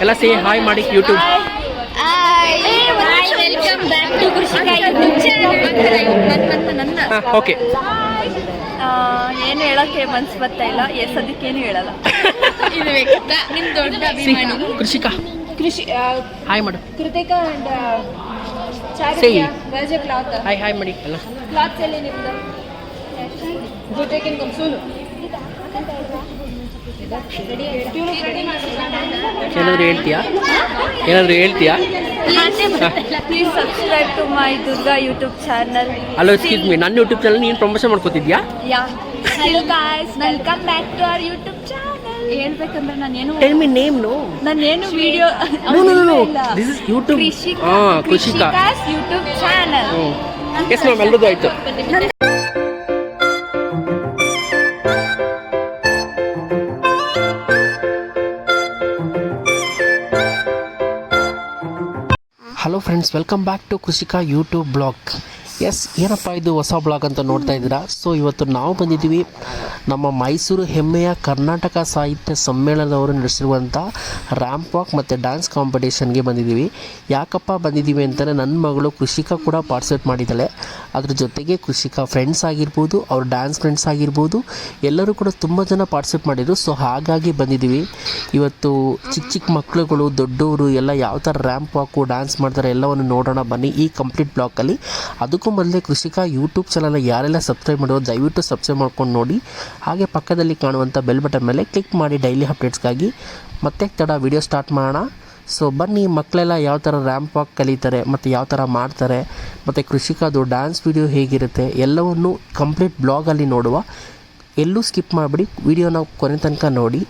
ಎಲ್ಲ say hi ಮಾಡಿ YouTube. Welcome back to ಕೃಷಿಕ ಯೂಟ್ಯೂಬ್ ಚಾನಲ್. ಓಕೆ. ಏನು ಹೇಳಕ್ಕೆ ಮನ್ಸು ಬರ್ತಾ ಇಲ್ಲ, ಅದಕ್ಕೇನು ಹೇಳಲ್ಲ. ಇದು ನಿಮ್ ದೊಡ್ಡ ಅಭಿಮಾನಿ ಕೃಷಿಕಾ. ಹಾಯ್ ಮಾಡು. ಕೃತಿಕಾ ಅಂಡ್ ಹಾಯ್ ಹಾಯ್ ಮಾಡಿ ಎಲ್ಲ. ಕ್ಲಾತ್ಸ್ ಎಲ್ಲಿ ನಿಮ್ದು ಜೊತೆಗೆ ಸೋಲು ಏನಾದರೂ ಹೇಳ್ತೀಯಾ? Please subscribe to my Durga YouTube channel. Hello, excuse me, ನನ್ನ ಯೂಟ್ಯೂಬ್ ಚಾನಲ್ ನೀನು ಪ್ರಮೋಷನ್ ಮಾಡ್ಕೋತಿದ್ಯಾ? Hello guys, welcome back to our YouTube channel. ಹೇಳ್ಬೇಕಂದ್ರೆ ನಾನೇನು ಟೆಲ್ ಮಿ ನೇಮ್. ನಾನೇನು video this is YouTube. Krishika YouTube channel. Yes ma'am, ಎಲ್ಲರದು ಆಯ್ತು. Hello friends, welcome back to Krishika YouTube blog. Yes, ಏನಪ್ಪ ಇದು ಹೊಸ ಬ್ಲಾಗ್ ಅಂತ ನೋಡ್ತಾ ಇದ್ದೀರಾ. ಸೊ ಇವತ್ತು ನಾವು ಬಂದಿದ್ದೀವಿ ನಮ್ಮ ಮೈಸೂರು ಹೆಮ್ಮೆಯ ಕರ್ನಾಟಕ ಸಾಹಿತ್ಯ ಸಮ್ಮೇಳನದವರು ನಡೆಸಿರುವಂಥ ರ್ಯಾಂಪ್ ವಾಕ್ ಮತ್ತು ಡ್ಯಾನ್ಸ್ ಕಾಂಪಿಟೇಷನ್ಗೆ ಬಂದಿದ್ದೀವಿ. ಯಾಕಪ್ಪ ಬಂದಿದ್ದೀವಿ ಅಂತಲೇ ನನ್ನ ಮಗಳು ಕೃಷಿಕಾ ಕೂಡ ಪಾರ್ಟಿಸಿಪೇಟ್ ಮಾಡಿದ್ದಾಳೆ. ಅದ್ರ ಜೊತೆಗೆ ಕೃಷಿಕಾ ಫ್ರೆಂಡ್ಸ್ ಆಗಿರ್ಬೋದು, ಅವ್ರ ಡ್ಯಾನ್ಸ್ ಫ್ರೆಂಡ್ಸ್ ಆಗಿರ್ಬೋದು, ಎಲ್ಲರೂ ಕೂಡ ತುಂಬ ಜನ ಪಾರ್ಟಿಸಿಪೇಟ್ ಮಾಡಿದರು. ಸೊ ಹಾಗಾಗಿ ಬಂದಿದ್ದೀವಿ. ಇವತ್ತು ಚಿಕ್ಕ ಚಿಕ್ಕ ಮಕ್ಕಳುಗಳು, ದೊಡ್ಡವರು ಎಲ್ಲ ಯಾವ ಥರ ರ್ಯಾಂಪ್ ವಾಕು ಡ್ಯಾನ್ಸ್ ಮಾಡ್ತಾರೆ ಎಲ್ಲವನ್ನು ನೋಡೋಣ ಬನ್ನಿ ಈ ಕಂಪ್ಲೀಟ್ ಬ್ಲಾಗಲ್ಲಿ. ಅದಕ್ಕೂ ಮೊದಲೇ ಕೃಷಿಕಾ ಯೂಟ್ಯೂಬ್ ಚಾನಲ್ನ ಯಾರೆಲ್ಲ ಸಬ್ಸ್ಕ್ರೈಬ್ ಮಾಡೋದು ದಯವಿಟ್ಟು ಸಬ್ಸ್ಕ್ರೈಬ್ ಮಾಡ್ಕೊಂಡು ನೋಡಿ. ಹಾಗೆ ಪಕ್ಕದಲ್ಲಿ ಕಾಣುವಂಥ ಬೆಲ್ ಬಟನ್ ಮೇಲೆ ಕ್ಲಿಕ್ ಮಾಡಿ ಡೈಲಿ ಅಪ್ಡೇಟ್ಸ್ಗಾಗಿ. ಮತ್ತೆ ತಡ ವಿಡಿಯೋ ಸ್ಟಾರ್ಟ್ ಮಾಡೋಣ. ಸೊ ಬನ್ನಿ, ಮಕ್ಕಳೆಲ್ಲ ಯಾವ ಥರ ರ್ಯಾಂಪ್ ವಾಕ್ ಕಲಿತಾರೆ ಮತ್ತು ಯಾವ ಥರ ಮಾಡ್ತಾರೆ ಮತ್ತು ಕೃಷಿಕಾದು ಡ್ಯಾನ್ಸ್ ವಿಡಿಯೋ ಹೇಗಿರುತ್ತೆ ಎಲ್ಲವನ್ನು ಕಂಪ್ಲೀಟ್ ಬ್ಲಾಗಲ್ಲಿ ನೋಡುವ. ಎಲ್ಲೂ ಸ್ಕಿಪ್ ಮಾಡಿಬಿಡಿ, ವಿಡಿಯೋನ ಕೊನೆ ತನಕ ನೋಡಿ.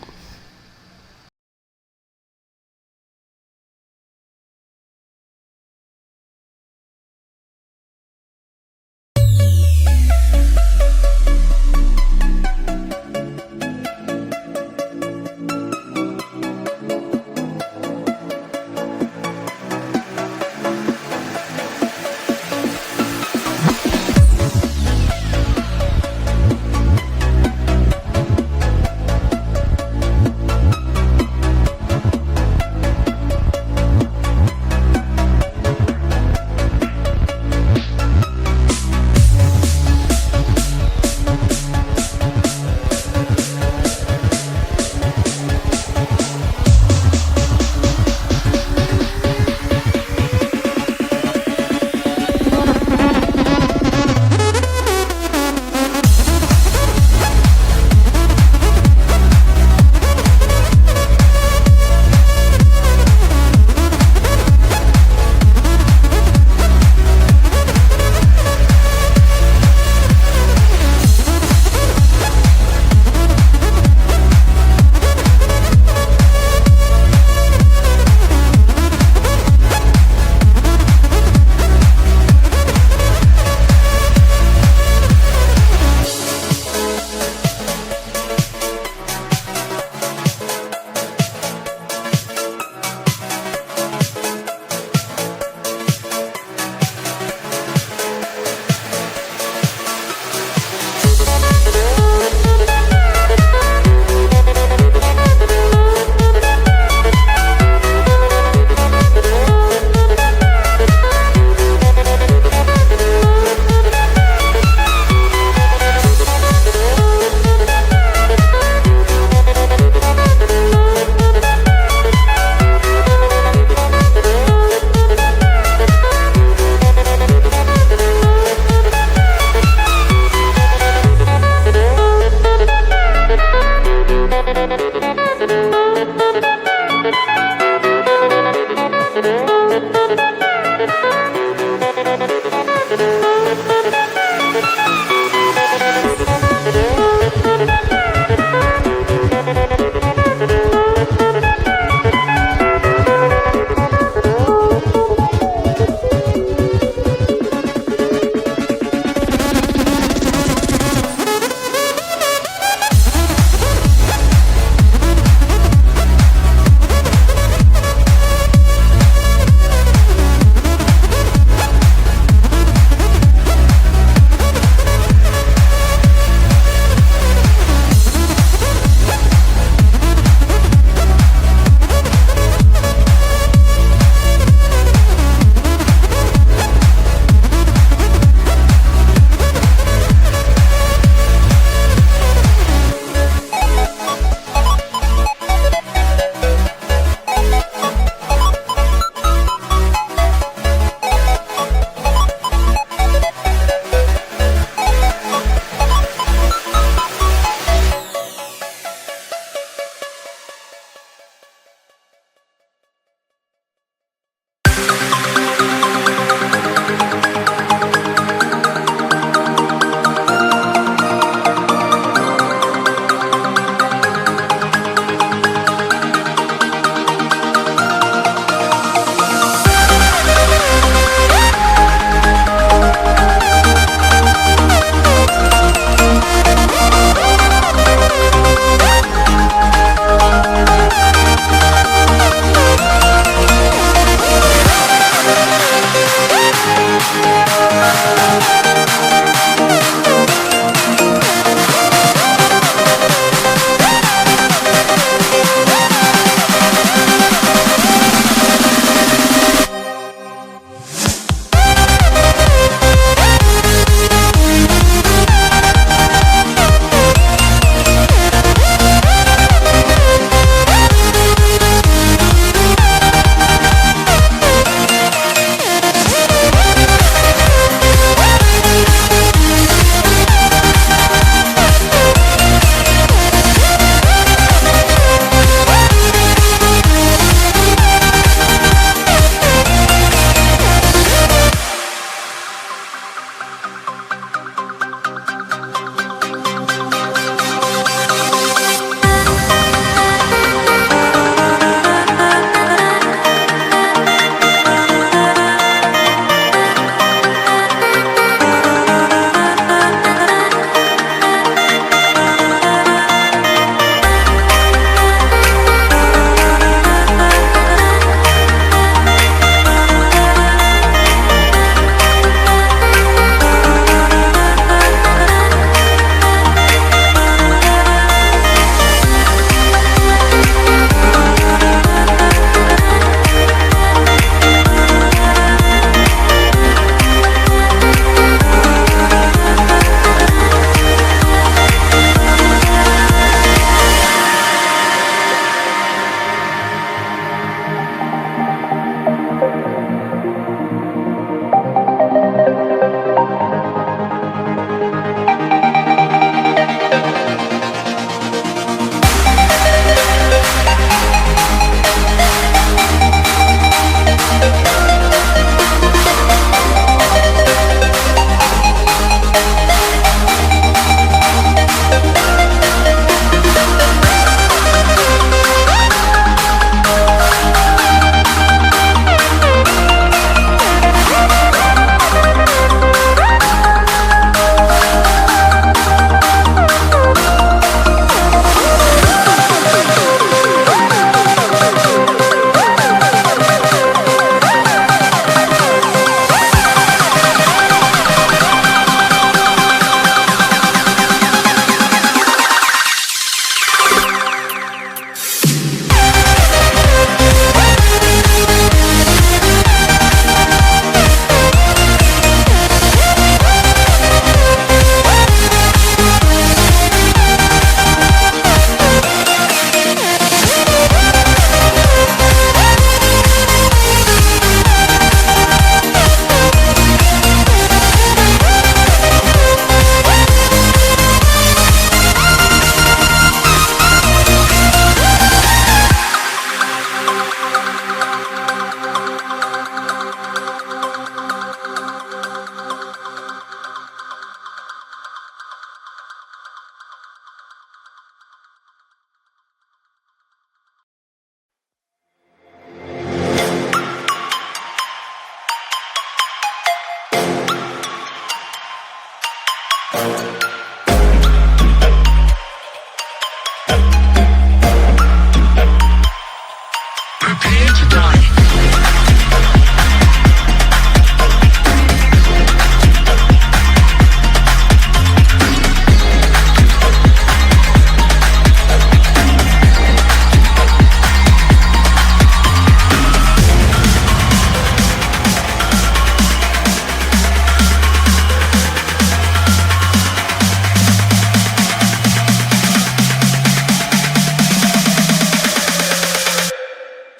Prepare to die.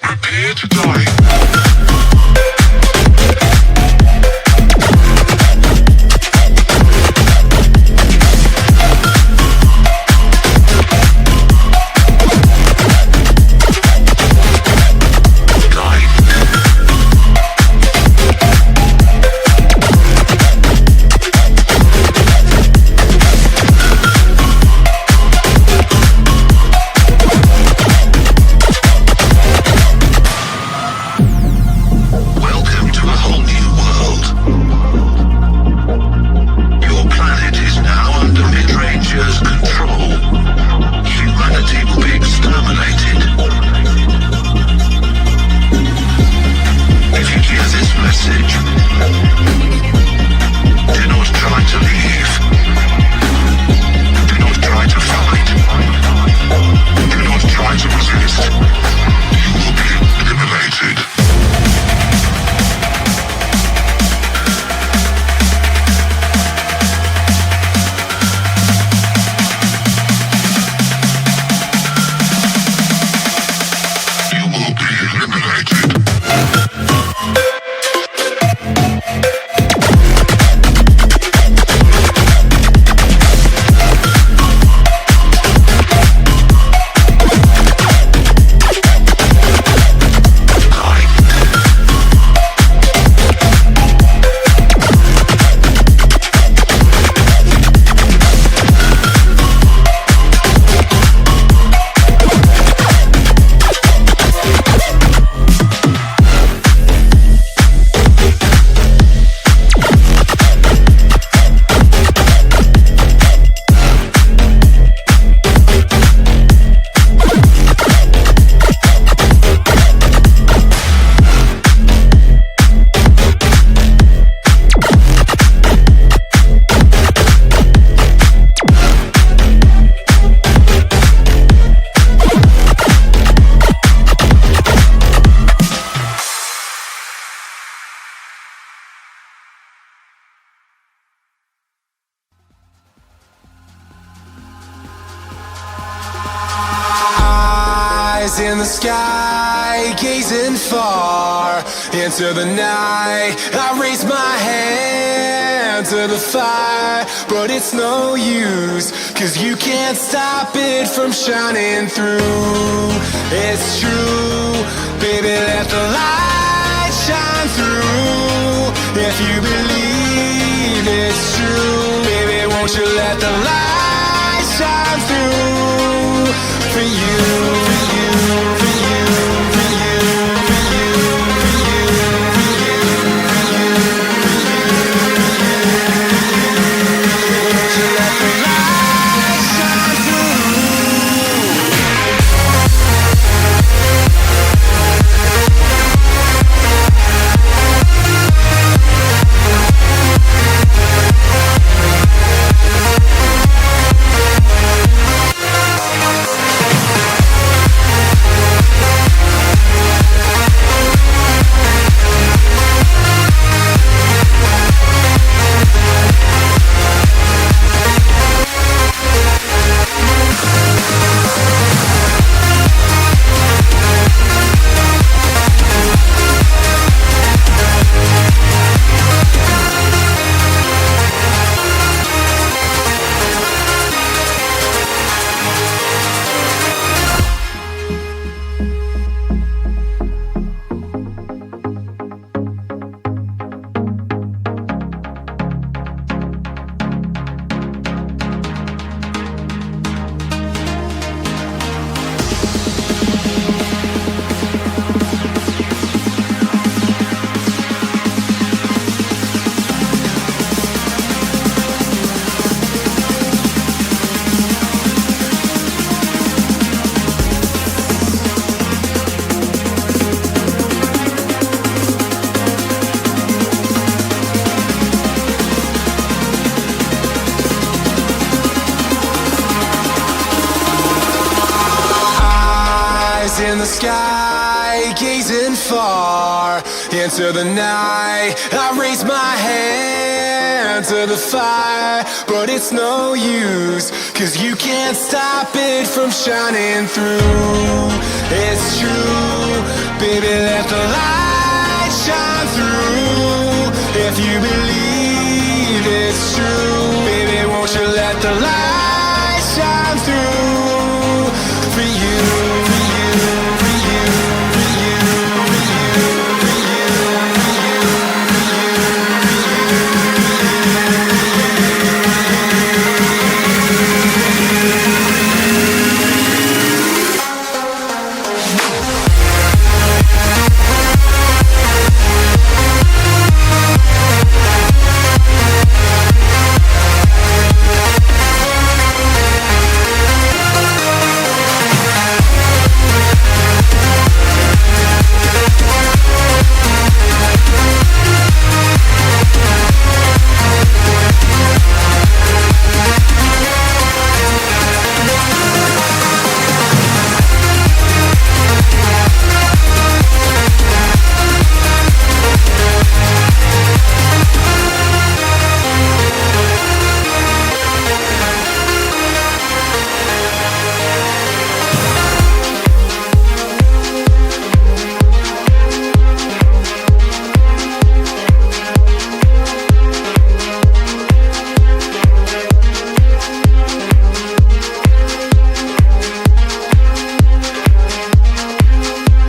Prepare to die. Welcome to a whole new world. Your planet is now under Midranger's control. Humanity will be exterminated. If you hear this message, do not try to leave. Do not try to fight. Do not try to resist. You will be eliminated. You will be eliminated. Eyes in the sky, gazing far into the night. I raise my hand to the fire, but it's no use, 'cause you can't stop it from shining through. It's true, baby, let the light shine through. If you believe it's true, baby, won't you let the light shine through for you, for you, for you, for you, for you, for you, for you, won't you let the light shine through? sky, gazing far into the night. I raise my hand to the fire, but it's no use, 'cause you can't stop it from shining through. It's true,